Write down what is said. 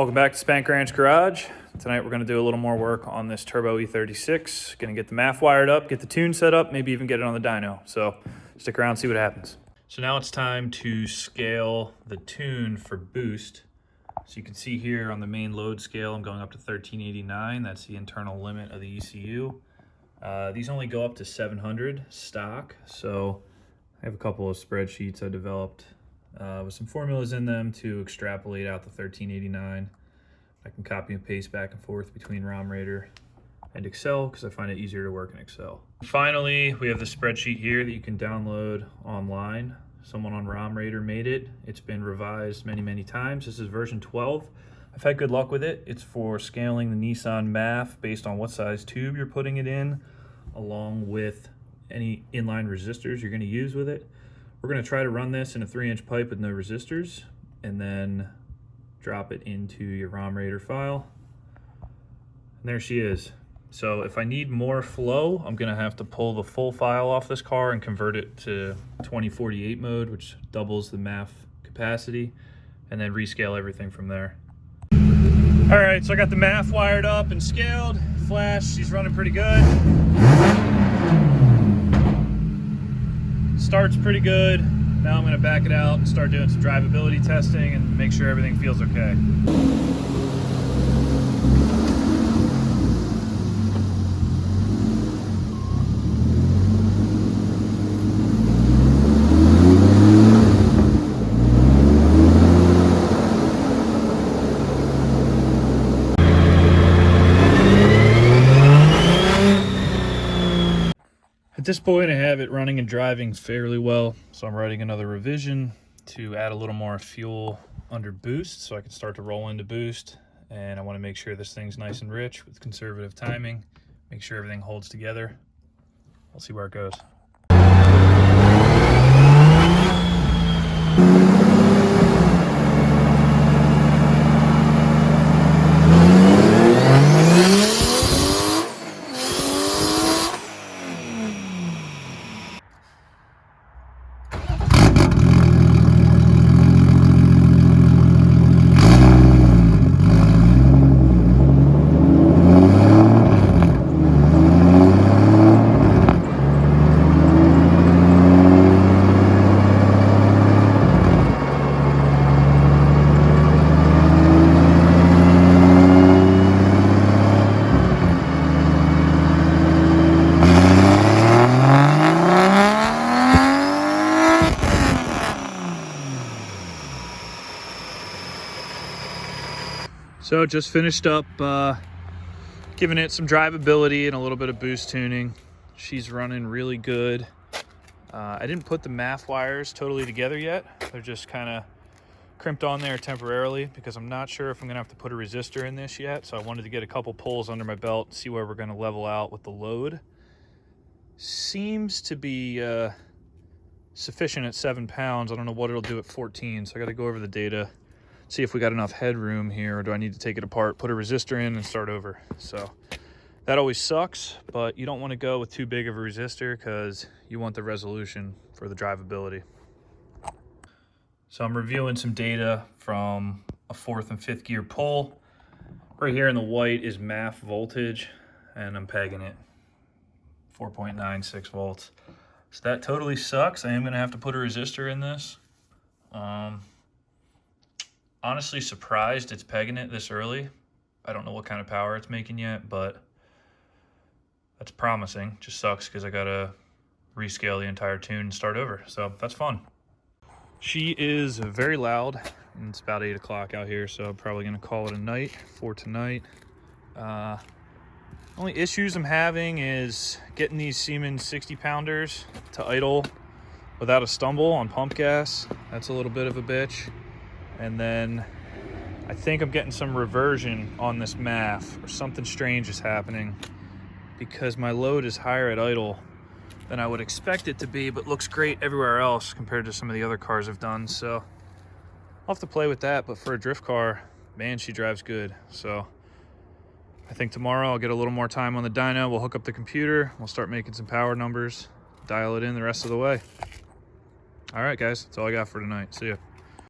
Welcome back to Spank Ranch Garage. Tonight we're going to do a little more work on this turbo E36. Going to get the MAF wired up, get the tune set up, maybe even get it on the dyno. So stick around, see what happens. So now it's time to scale the tune for boost. So you can see here on the main load scale, I'm going up to 1389. That's the internal limit of the ECU. These only go up to 700 stock. So I have a couple of spreadsheets I developed with some formulas in them to extrapolate out the 1389. I can copy and paste back and forth between ROM Raider and Excel because I find it easier to work in Excel. Finally, we have the spreadsheet here that you can download online. Someone on ROM Raider made it. It's been revised many times. This is version 12. I've had good luck with it. It's for scaling the Nissan MAF based on what size tube you're putting it in, along with any inline resistors you're going to use with it. We're going to try to run this in a 3-inch pipe with no resistors and then drop it into your ROM Raider file. And there she is. So if I need more flow, I'm going to have to pull the full file off this car and convert it to 2048 mode, which doubles the MAF capacity, and then rescale everything from there. All right, so I got the MAF wired up and scaled. Flash, she's running pretty good. Starts pretty good. Now I'm going to back it out and start doing some drivability testing and make sure everything feels okay. At this point, I have it running and driving fairly well, so I'm writing another revision to add a little more fuel under boost so I can start to roll into boost. And I want to make sure this thing's nice and rich with conservative timing, make sure everything holds together. We'll see where it goes. So just finished up giving it some drivability and a little bit of boost tuning. She's running really good. I didn't put the MAF wires totally together yet. They're just kind of crimped on there temporarily because I'm not sure if I'm gonna have to put a resistor in this yet. So I wanted to get a couple pulls under my belt, see where we're gonna level out with the load. Seems to be sufficient at 7 pounds. I don't know what it'll do at 14, so I gotta go over the data, see if we got enough headroom here, or do I need to take it apart, put a resistor in and start over. So that always sucks, but you don't want to go with too big of a resistor because you want the resolution for the drivability. So I'm reviewing some data from a 4th and 5th gear pull. Right here in the white is MAF voltage, and I'm pegging it 4.96 volts. So that totally sucks. I am going to have to put a resistor in this. Honestly surprised it's pegging it this early. I don't know what kind of power it's making yet, but that's promising. Just sucks because I gotta rescale the entire tune and start over. So that's fun. She is very loud, and it's about 8 o'clock out here, so I'm probably gonna call it a night for tonight. Only issues I'm having is getting these Siemens 60-pounders to idle without a stumble on pump gas. That's a little bit of a bitch. And then I think I'm getting some reversion on this MAF, or something strange is happening because my load is higher at idle than I would expect it to be, but looks great everywhere else compared to some of the other cars I've done. So I'll have to play with that, but for a drift car, man, she drives good. So I think tomorrow I'll get a little more time on the dyno. We'll hook up the computer. We'll start making some power numbers, dial it in the rest of the way. All right, guys, that's all I got for tonight. See ya.